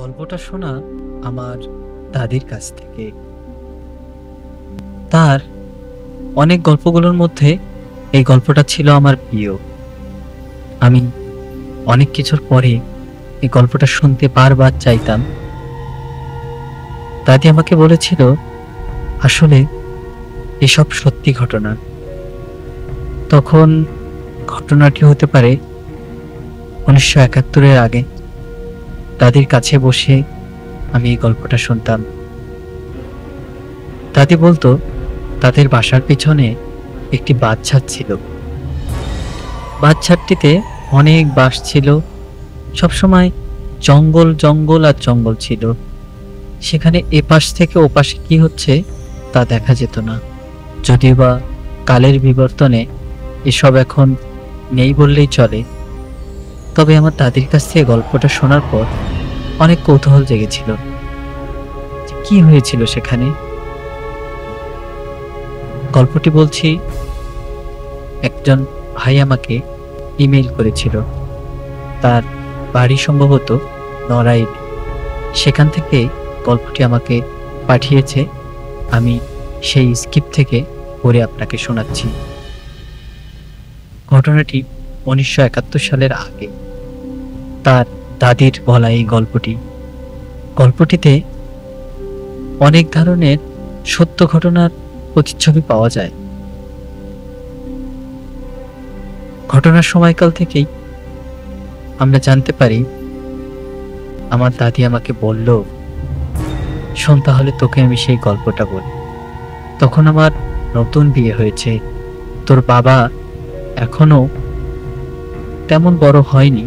গল্পটা শোনা আমার দাদির কাছ থেকে। তার অনেক গল্পগুলোর মধ্যে এই গল্পটা ছিল আমার প্রিয়। আমি অনেক কিছুর পরে এই গল্পটা শুনতে বারবার চাইতাম। দাদি আমাকে বলেছিল, আসলে এসব সত্যি ঘটনা। তখন ঘটনাটি হতে পারে 1971-এর আগে। দাদির কাছে বসে আমি এই গল্পটা শুনতাম। দাদি বলতো, তাদের বাসার পিছনে একটি বাঁশঝাড় ছিল। বাঁশঝাড়টিতে অনেক বাঁশ ছিল, সবসময় জঙ্গল জঙ্গল আর জঙ্গল ছিল। সেখানে এপাশ থেকে ওপাশে কি হচ্ছে তা দেখা যেত না। যদিও বা কালের বিবর্তনে এসব এখন নেই বললেই চলে। তবে আমার দাদির কাছ থেকে গল্পটা শোনার পর অনেক কৌতূহল জেগেছিল যে কি হয়েছিল সেখানে। গল্পটি বলছি, একজন ভাই আমাকে ইমেল করেছিল। তার বাড়ি সম্ভবত নড়াইল। সেখান থেকে গল্পটি আমাকে পাঠিয়েছে। আমি সেই স্ক্রিপ্ট থেকে পড়ে আপনাকে শোনাচ্ছি। ঘটনাটি 1971 সালের আগে। তার দাদির বলা এই গল্পটিতে অনেক ধরনের সত্য ঘটনার প্রতিচ্ছবি পাওয়া যায়। ঘটনার সময়কাল থেকেই আমরা জানতে পারি, আমার দাদি আমাকে বলল, শোন তাহলে তোকে আমি সেই গল্পটা বলি। তখন আমার নতুন বিয়ে হয়েছে। তোর বাবা এখনো তেমন বড় হয়নি,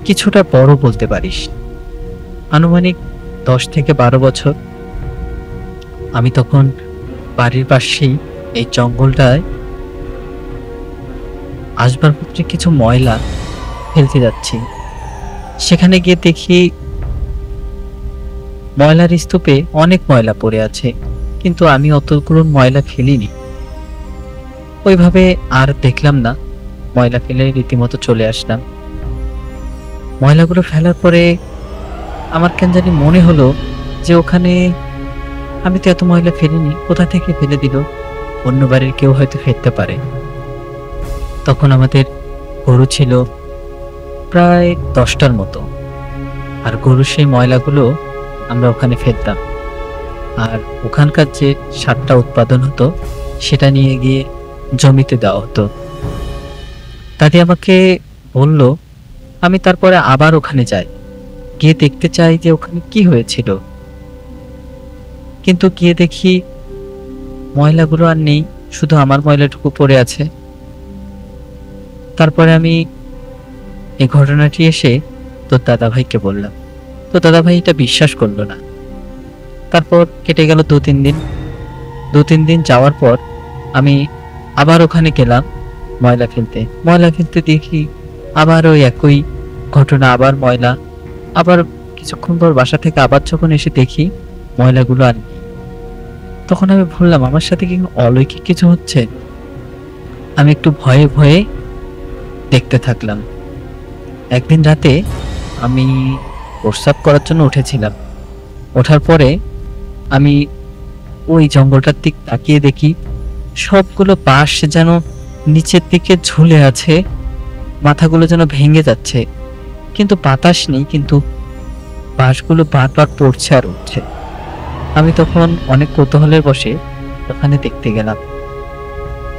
কিছুটা বড় বলতে পারিস, আনুমানিক 10 থেকে 12 বছর। আমি তখন বাড়ির পাশেই এই জঙ্গলটায় আসবাবপত্রে কিছু ময়লা ফেলতে যাচ্ছি। সেখানে গিয়ে দেখি ময়লার স্তূপে অনেক ময়লা পড়ে আছে, কিন্তু আমি অতগুলো ময়লা ফেলিনি। ওইভাবে আর দেখলাম না, ময়লা ফেলে রীতিমতো চলে আসলাম। ময়লাগুলো ফেলার পরে আমার কেন জানি মনে হলো যে ওখানে আমি তো এত ময়লা ফেলিনি, কোথা থেকে ফেলে দিল, অন্য বাড়ির কেউ হয়তো ফেলতে পারে। তখন আমাদের গরু ছিল প্রায় 10টার মতো, আর গরুর সেই ময়লাগুলো আমরা ওখানে ফেলতাম। আর ওখানকার যে সারটা উৎপাদন হতো সেটা নিয়ে গিয়ে জমিতে দেওয়া হতো। দাদি আমাকে বলল, আমি তারপরে আবার ওখানে যাই, গিয়ে দেখতে চাই যে ওখানে কি হয়েছিল। কিন্তু গিয়ে দেখি ময়লাগুলো আর নেই, শুধু আমার ময়লাটুকু পড়ে আছে। তারপরে আমি এই ঘটনাটি এসে তোর দাদাভাইকে বললাম। তো দাদাভাই এটা বিশ্বাস করলো না। তারপর কেটে গেল 2-3 দিন। 2-3 দিন যাওয়ার পর আমি আবার ওখানে গেলাম ময়লা ফেলতে দেখি আবার ওই একই ঘটনা, আবার ময়লা। আবার কিছুক্ষণ পর বাসা থেকে আবার যখন এসে দেখি ময়লাগুলো আর নেই। তখন আমি বললাম, আমার সাথে কি অলৌকিক কিছু হচ্ছে? আমি একটু ভয়ে ভয়ে দেখতে থাকলাম। একদিন রাতে আমি প্রস্রাব করার জন্য উঠেছিলাম। ওঠার পরে আমি ওই জঙ্গলটার দিক তাকিয়ে দেখি সবগুলো বাঁশ যেন নিচের দিকে ঝুলে আছে, মাথাগুলো যেন ভেঙে যাচ্ছে, কিন্তু বাতাস নেই, কিন্তু বাঁশগুলো বারবার পড়ছে আর উঠছে। আমি তখন অনেক কৌতূহলের বসে ওখানে দেখতে গেলাম।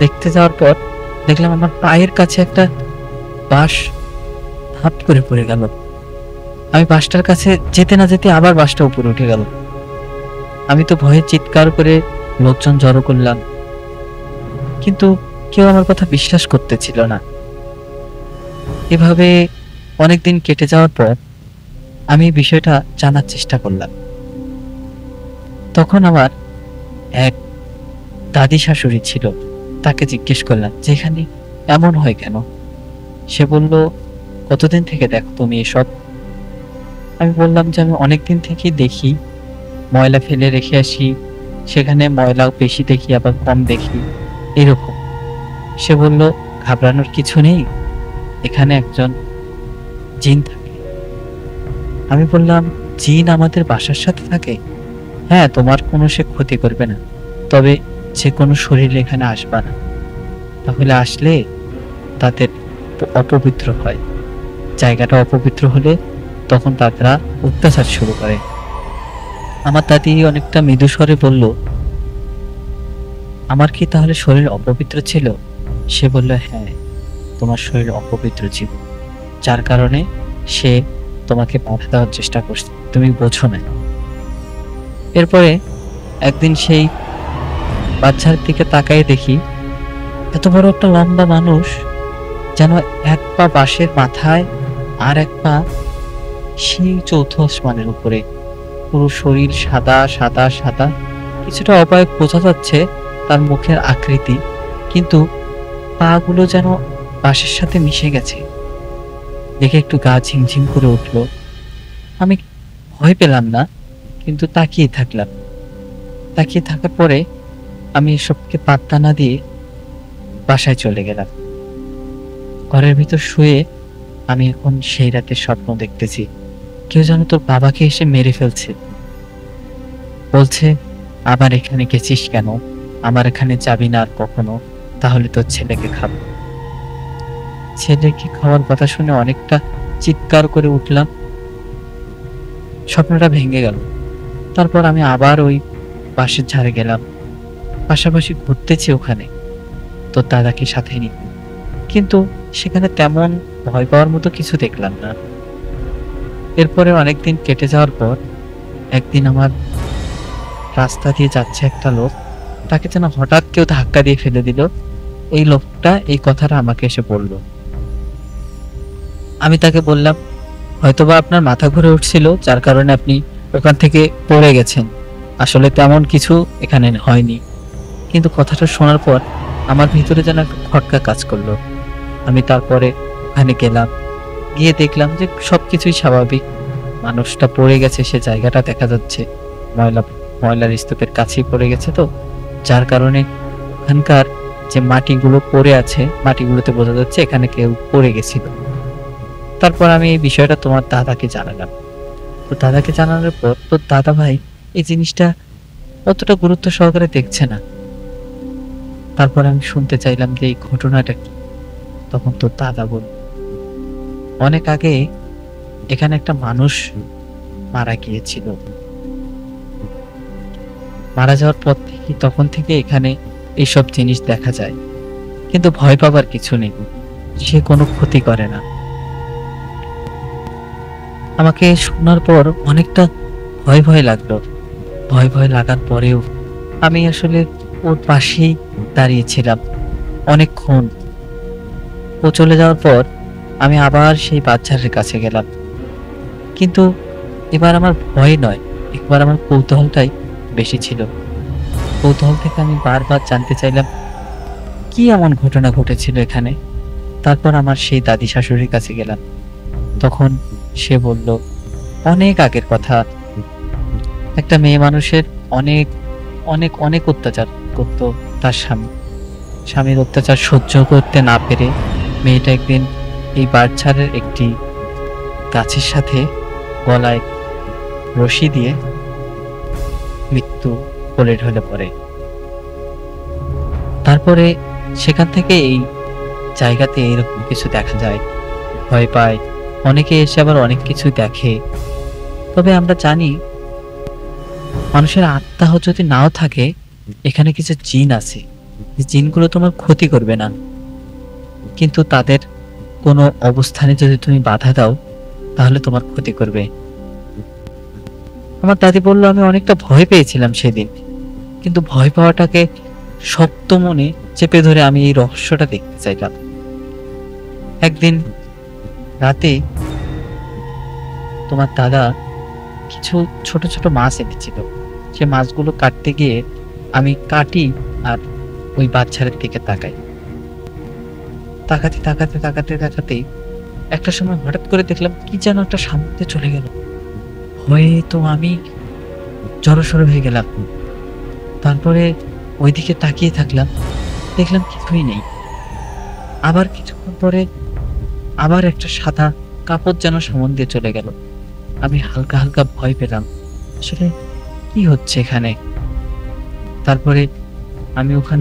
দেখতে যাওয়ার পর দেখলাম আমার পায়ের কাছে একটা বাঁশ ধাপ করে পড়ে গেল। আমি বাঁশটার কাছে যেতে না যেতে আবার বাঁশটা উপরে উঠে গেল। আমি তো ভয়ে চিৎকার করে লোকজন জড়ো করলাম, কিন্তু কেউ আমার কথা বিশ্বাস করতেছিল না। এভাবে অনেকদিন কেটে যাওয়ার পর আমি বিষয়টা জানার চেষ্টা করলাম। তখন আমার এক দাদি শাশুড়ি ছিল, তাকে জিজ্ঞেস করলাম যে এখানে এমন হয় কেন। সে বলল, কতদিন থেকে দেখো তুমি এসব? আমি বললাম যে আমি অনেকদিন থেকে দেখি, ময়লা ফেলে রেখে আসি, সেখানে ময়লা বেশি দেখি আবার কম দেখি, এরকম। সে বলল, ঘাবড়ানোর কিছু নেই, এখানে একজন জিন থাকে। আমি বললাম, জিন আমাদের বাসার সাথে থাকে? হ্যাঁ, তোমার কোনো সে ক্ষতি করবে না, তবে যে কোনো শরীর এখানে আসবে না। তাহলে আসলে তাদের অপবিত্র হয়, জায়গাটা অপবিত্র হলে তখন তারা অত্যাচার শুরু করে। আমার দাদি অনেকটা মৃদু স্বরে বলল, আমার কি তাহলে শরীর অপবিত্র ছিল? সে বলল, হ্যাঁ, তোমার শরীর অপবিত্র ছিল, যার কারণে সে তোমাকে বাধা দেওয়ার চেষ্টা করছে, তুমি বোঝো না। এরপরে একদিন সেই বাচ্চার দিকে তাকায় দেখি এত বড় একটা লম্বা মানুষ, যেন এক পা বাঁশের মাথায় আর এক পা সেই চৌথ আসমানের উপরে, পুরো শরীর সাদা সাদা সাদা, কিছুটা অপায়ব বোঝা যাচ্ছে তার মুখের আকৃতি, কিন্তু পা গুলো যেন বাঁশের সাথে মিশে গেছে। দেখে একটু গা ঝিমঝিম করে উঠল। আমি ভয় পেলাম না, কিন্তু তাকিয়ে থাকলাম। তাকিয়ে থাকার পরে আমি এসবকে পাত্তা না দিয়ে বাসায় চলে গেলাম। ঘরের ভিতর শুয়ে আমি এখন সেই রাতের স্বপ্ন দেখতেছি, কেউ যেন তোর বাবাকে এসে মেরে ফেলছে। বলছে, আবার এখানে গেছিস কেন? আমার এখানে যাবি না আর কখনো, তাহলে তোর ছেলেকে খাবো। ছেলেকে খাওয়ার কথা শুনে অনেকটা চিৎকার করে উঠলাম। স্বপ্নটা ভেঙে গেল। তারপর আমি আবার ওই বাঁশের ঝাড়ে গেলাম, পাশাপাশি ঘুরতেছি ওখানে তোর দাদাকে সাথে নিয়ে, কিন্তু সেখানে তেমন ভয় পাওয়ার মতো কিছু দেখলাম না। এরপরে অনেকদিন কেটে যাওয়ার পর একদিন আমার রাস্তা দিয়ে যাচ্ছে একটা লোক, তাকে যেন হঠাৎ কেউ ধাক্কা দিয়ে ফেলে দিল। এই লোকটা এই কথাটা আমাকে এসে বলল। আমি তাকে বললাম, হয়তোবা আপনার মাথা ঘুরে উঠছিল, যার কারণে আপনি ওখান থেকে পড়ে গেছেন, আসলে তেমন কিছু এখানে হয়নি। কিন্তু কথাটা শোনার পর আমার ভিতরে যেন একটা খটকা কাজ করলো। আমি তারপরে ওখানে গেলাম, গিয়ে দেখলাম যে সবকিছুই স্বাভাবিক। মানুষটা পড়ে গেছে, সে জায়গাটা দেখা যাচ্ছে ময়লার স্তূপের কাছেই পড়ে গেছে, তো যার কারণে ওখানকার যে মাটিগুলো পড়ে আছে, মাটিগুলোতে বোঝা যাচ্ছে এখানে কেউ পড়ে গেছিল। তারপর আমি এই বিষয়টা তোমার দাদাকে জানালাম। তো দাদাকে জানানোর পর তোর দাদা ভাই এই জিনিসটা অতটা গুরুত্ব সহকারে দেখছে না। তারপর আমি শুনতে চাইলাম যে এই ঘটনাটা কি। তখন তোর দাদা বলল, অনেক আগে এখানে একটা মানুষ মারা গিয়েছিল। মারা যাওয়ার পর থেকে তখন থেকে এখানে এইসব জিনিস দেখা যায়, কিন্তু ভয় পাবার কিছু নেই, সে কোনো ক্ষতি করে না। আমাকে শোনার পর অনেকটা ভয় ভয় লাগলো। ভয় ভয় লাগার পরেও আমি আসলে ওর পাশেই দাঁড়িয়েছিলাম অনেকক্ষণ। ও চলে যাওয়ার পর আমি আবার সেই বাচ্চার কাছে গেলাম, কিন্তু এবার আমার ভয় নয়, এবার আমার কৌতূহলটাই বেশি ছিল। কৌতূহল থেকে আমি বারবার জানতে চাইলাম কি এমন ঘটনা ঘটেছিল এখানে। তারপর আমার সেই দাদি শাশুড়ির কাছে গেলাম। তখন সে বলল, অনেক আগের কথা, একটা মেয়ে মানুষের অনেক অনেক অনেক অত্যাচার করতো তার স্বামীর অত্যাচার সহ্য করতে না পেরে মেয়েটা একদিন এই বাচ্চাদের একটি গাছের সাথে গলায় রশি দিয়ে মৃত্যু কোলে ঢলে পড়ে। তারপরে সেখান থেকে এই জায়গাতে এরকম কিছু দেখা যায়, ভয় পায় অনেকে, এসে আবার অনেক কিছু দেখে। তবে আমরা জানি মানুষের আত্মা যদি নাও থাকে, এখানে কিছু জিন আছে, জিনগুলো তোমার ক্ষতি করবে না, কিন্তু তাদের কোনো অবস্থানে যদি তুমি বাধা দাও তাহলে তোমার ক্ষতি করবে। আমার দাদি বলল, আমি অনেকটা ভয় পেয়েছিলাম সেদিন, কিন্তু ভয় পাওয়াটাকে শক্ত মনে চেপে ধরে আমি এই রহস্যটা দেখতে চাইলাম। একদিন রাতে তোমার দাদা কিছু ছোট ছোট মাছ এনেছিল। সে মাছগুলো কাটতে গিয়ে আমি কাটি আর ওই বাচ্চাদের দিকে তাকাই। তাকাতে তাকাতে তাকাতে তাকাতে একটা সময় হঠাৎ করে দেখলাম কি যেন একটা সামনে চলে গেল। হয়ে তো আমি জড়সড় হয়ে গেলাম। তারপরে ওইদিকে তাকিয়ে থাকলাম, দেখলাম কিছুই নেই। আবার কিছুক্ষণ পরে আবার একটা সাদা কাপড় যেন সামন দিয়ে চলে গেল। আমি হালকা হালকা ভয় পেলাম। আসলে কি হচ্ছে এখানে? তারপরে আমি ওখান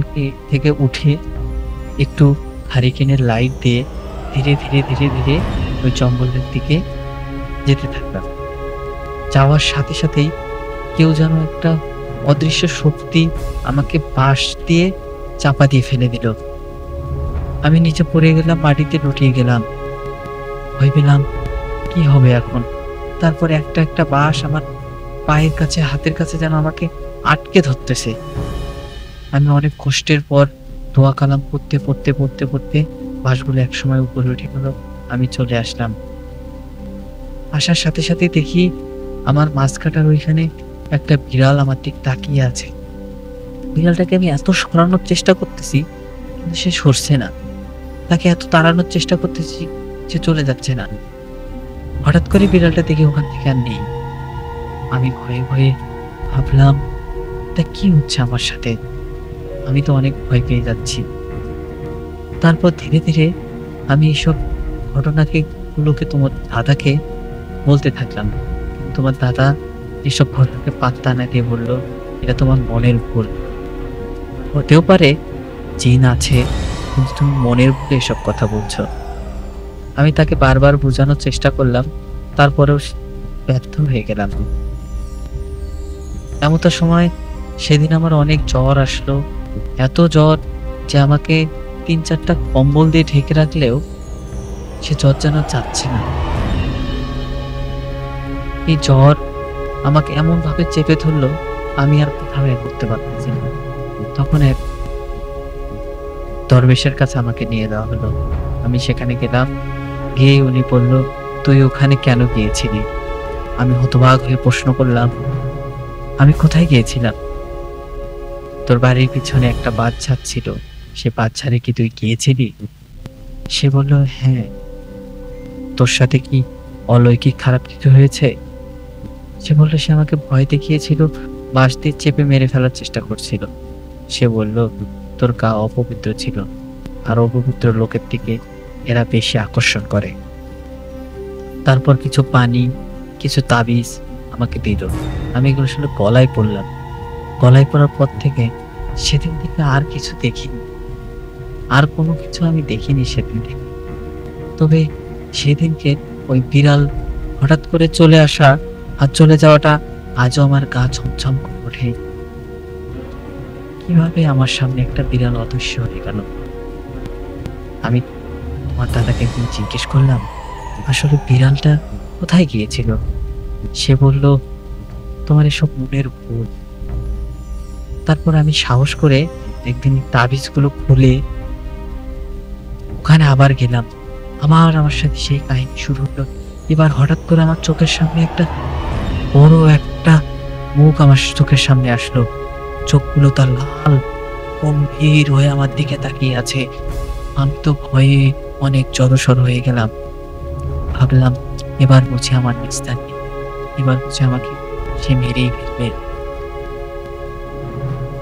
থেকে উঠে একটু হারিকেনের লাইট দিয়ে ধীরে ধীরে ধীরে ধীরে ওই জঙ্গলের দিকে যেতে থাকলাম। যাওয়ার সাথে সাথেই কেউ যেন একটা অদৃশ্য শক্তি আমাকে বাঁশ দিয়ে চাপা দিয়ে ফেলে দিল। আমি নিচে পড়ে গেলাম, মাটিতে লুটিয়ে গেলাম। ভয় পেলাম কি হবে এখন। তারপরে একটা একটা বাঁশ আমার পায়ের কাছে, হাতের কাছে যেন আমাকে আটকে ধরতেছে। আমি অনেক কষ্টের পর দোয়া কালাম পড়তে পড়তে পড়তে পড়তে বাঁশগুলো একসময় উপরে উঠে গেল। আমি চলে আসলাম। আসার সাথে সাথে দেখি আমার মাঝখাটার ওইখানে একটা বিড়াল আমার দিক তাকিয়ে আছে। বিড়ালটাকে আমি এত সরানোর চেষ্টা করতেছি, কিন্তু সে সরছে না। তাকে এত তাড়ানোর চেষ্টা করতেছি, সে চলে যাচ্ছে না। হঠাৎ করে বিড়ালটা দেখে ওখান থেকে আর নেই। আমি ভয়ে ভয়ে ভাবলাম, তা কি হচ্ছে আমার সাথে? আমি তো অনেক ভয় পেয়ে যাচ্ছি। তারপর ধীরে ধীরে আমি এইসব গুলোকে তোমার দাদাকে বলতে থাকলাম। কিন্তু তোমার দাদা এসব ঘটনাকে পাত্তা না দিয়ে বলল, এটা তোমার মনের ভুল। হতেও পারে জিন আছে, কিন্তু তুমি মনের ভুলে এসব কথা বলছো। আমি তাকে বারবার বোঝানোর চেষ্টা করলাম, তারপরেও ব্যর্থ হয়ে গেলাম। এমতো সময় সেদিন আমার অনেক জ্বর আসলো। এত জ্বর যে আমাকে ৩-৪টা কম্বল দিয়ে ঢেকে রাখলেও সে জ্বর যেন যাচ্ছে না। এই জ্বর আমাকে এমন ভাবে চেপে ধরলো, আমি আর কোথাও বের করতে পারতেছি না। তখন এক দরবেশের কাছে আমাকে নিয়ে যাওয়া হলো। আমি সেখানে গেলাম। গিয়ে উনি বলল, তুই ওখানে কেন গিয়েছিলি? আমি হতবাক হয়ে প্রশ্ন করলাম, আমি কোথায় গিয়েছিলাম? তোর বাড়ির পিছনে একটা বাচ্চা ছিল, সে বাচ্চারে কি তুই গিয়েছিলি? সে বলল, হ্যাঁ। তোর সাথে কি অলৌকিক খারাপ কিছু হয়েছে? সে বলল, সে আমাকে ভয় দেখিয়েছিল, বাঁশ দিয়ে চেপে মেরে ফেলার চেষ্টা করছিল। সে বলল, তোর গা অপবিত্র ছিল, আর অপবিত্র লোকের দিকে এরা বেশি আকর্ষণ করে। তারপর কিছু পানি, কিছু তাবিজ আমাকে দিল। আমি এগুলো আসলে গলায় পড়লাম। গলায় পড়ার পর থেকে সেদিন থেকে আর কিছু দেখিনি, আর কোনো কিছু আমি দেখিনি সেদিন থেকে। তবে সেদিনকে ওই বিড়াল হঠাৎ করে চলে আসা আর চলে যাওয়াটা আজও আমার গা ছমছম করে ওঠে। কিভাবে আমার সামনে একটা বিড়াল অদৃশ্য হয়ে গেল? আমি আমার দাদাকে একদিন জিজ্ঞেস করলাম, আসলে বিড়ালটা কোথায় গিয়েছিল? সে বলল, তোমার এসব মনের ভুল। তারপর আমি সাহস করে একদিন তাবিজগুলো খুলে ওখানে আবার গেলাম। আমার সাথে সেই কাহিনী শুরু হলো। এবার হঠাৎ করে আমার চোখের সামনে একটা বড় একটা মুখ আমার চোখের সামনে আসলো। চোখগুলো তার লাল, গম্ভীর হয়ে আমার দিকে তাকিয়ে আছে। আমি তো ভয়ে অনেক জড়সড় হয়ে গেলাম। ভাবলাম, এবার বুঝি আমার নিস্তার নেই, এবার বুঝি আমাকে সে মেরেই ফেলবে।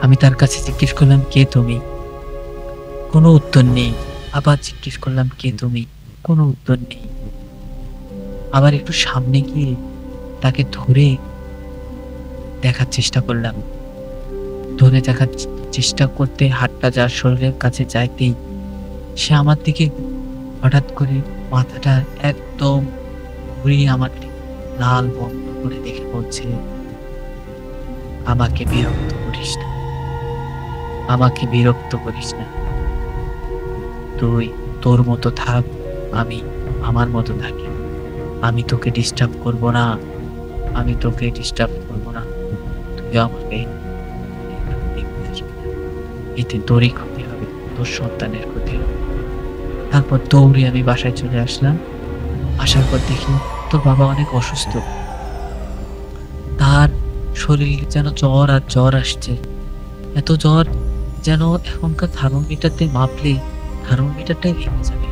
আমি তার কাছে জিজ্ঞেস করলাম, কে তুমি? কোনো উত্তর নেই। আবার জিজ্ঞেস করলাম, কে তুমি? কোনো উত্তর নেই। আবার একটু সামনে গিয়ে তাকে ধরে দেখার চেষ্টা করলাম। ধরে দেখার চেষ্টা করতে হাতটা যার শরীরের কাছে যাইতেই সে আমার দিকে হঠাৎ করে মাথাটা একদম ঘুরিয়ে আমার দিকে লাল বন্ধ করে দেখে বলছে, আমাকে বিরক্ত করিস না, আমাকে বিরক্ত করিস না। তুই তোর মতো থাক, আমি আমার মতো থাকি। আমি তোকে ডিস্টার্ব করব না, আমি তোকে ডিস্টার্ব করব না। তুই আমাকে দেখতে আসবি না। এতে তোরই ক্ষতি হবে, তোর সন্তানের ক্ষতি হবে। তারপর দৌড়ে আমি বাসায় চলে আসলাম। আসার পর দেখি তোর বাবা অনেক অসুস্থ। তার শরীরে যেন জ্বর আর জ্বর আসছে। এত জ্বর যেন এখনকার থার্মোমিটারতে মাপলে থার্মোমিটারটাই ভেঙে যাবে।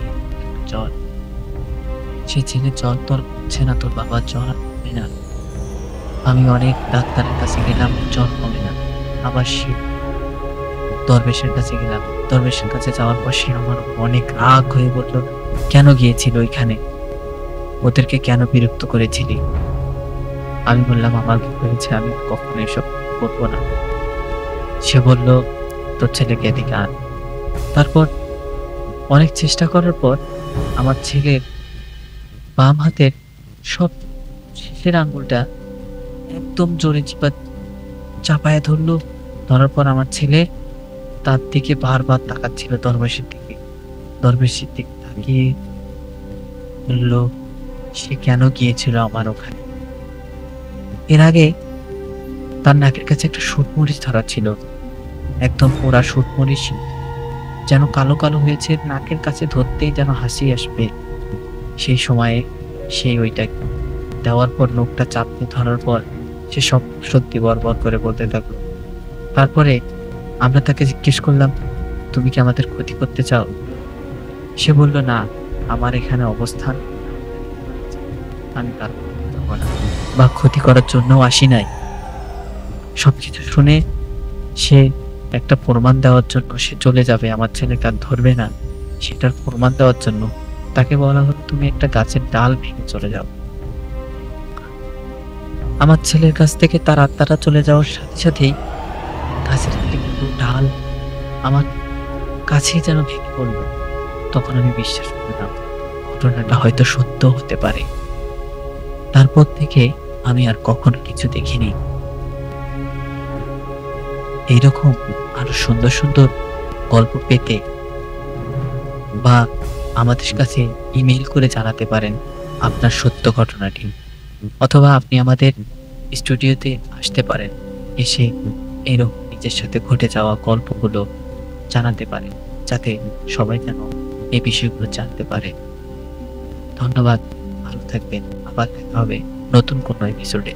জ্বর, সে ছেলে জ্বর তোর কমছে না, তোর বাবার জ্বর আর কমে না। আমি অনেক ডাক্তারের কাছে গেলাম, জ্বর কমে না। আবার সে দরবেশের কাছে গেলাম। দরবেশের কাছে যাওয়ার পর সে আমার অনেক রাগ হয়ে বলল, কেন গিয়েছিল ওইখানে? ওদেরকে কেন বিরক্ত করেছিলি? আমি বললাম, আমার ভুল হয়েছে, আমি কখনো এসব করবো না। সে বলল, তোর ছেলেকে এদিকে আন। তারপর অনেক চেষ্টা করার পর আমার ছেলের বাম হাতের সব শেষের আঙ্গুলটা একদম জোরে চাপায়া ধরলো। ধরার পর আমার ছেলে তার দিকে বারবার তাকাচ্ছিল, দরবেশের দিকে। দরবেশের দিকে তাকিয়ে বলল, সে কেন গিয়েছিল আমার ওখানে? এর আগে তার নাকের কাছে একটা শুঁটমরিচ ধরা ছিল, একদম পোড়া শুঁটমরিচ, যেন কালো কালো হয়েছে, নাকের কাছে ধরতেই যেন হাসি আসবে। সেই সময়ে সে ওইটা দেওয়ার পর নখটা চাপতে ধরার পর সে সব সত্যি বরবর করে বলতে থাকলো। তারপরে আমরা তাকে জিজ্ঞেস করলাম, তুমি কি আমাদের ক্ষতি করতে চাও? সে বলল, না, আমার এখানে অবস্থান, আমি তার ক্ষতি করবো না বা ক্ষতি করার জন্যও আসি নাই। সবকিছু শুনে সে একটা প্রমাণ দেওয়ার জন্য সে চলে যাবে, আমার ছেলেকে আর ধরবে না, সেটার প্রমাণ দেওয়ার জন্য তাকে বলা হলো, তুমি একটা গাছের ডাল ভেঙে চলে যাও। আমার ছেলের কাছ থেকে তার আত্মাটা চলে যাওয়ার সাথে সাথেই গাছের একটি পুরো ডাল আমার কাছেই যেন ভেঙে পড়লো। তখন আমি বিশ্বাস করলাম ঘটনাটা হয়তো সত্য হতে পারে। তারপর থেকে আমি আর কখনো কিছু দেখিনি। এইরকম আরো সুন্দর সুন্দর গল্প পেতে বা আমাদের কাছে ইমেইল করে জানাতে পারেন আপনার সত্য ঘটনাটি, অথবা আপনি আমাদের স্টুডিওতে আসতে পারেন, এসে এরকম নিজের সাথে ঘটে যাওয়া গল্পগুলো জানাতে পারেন, যাতে সবাই যেন এই বিষয়গুলো জানতে পারে। ধন্যবাদ, ভালো থাকবেন, আবার দেখা হবে নতুন কোনো এপিসোডে।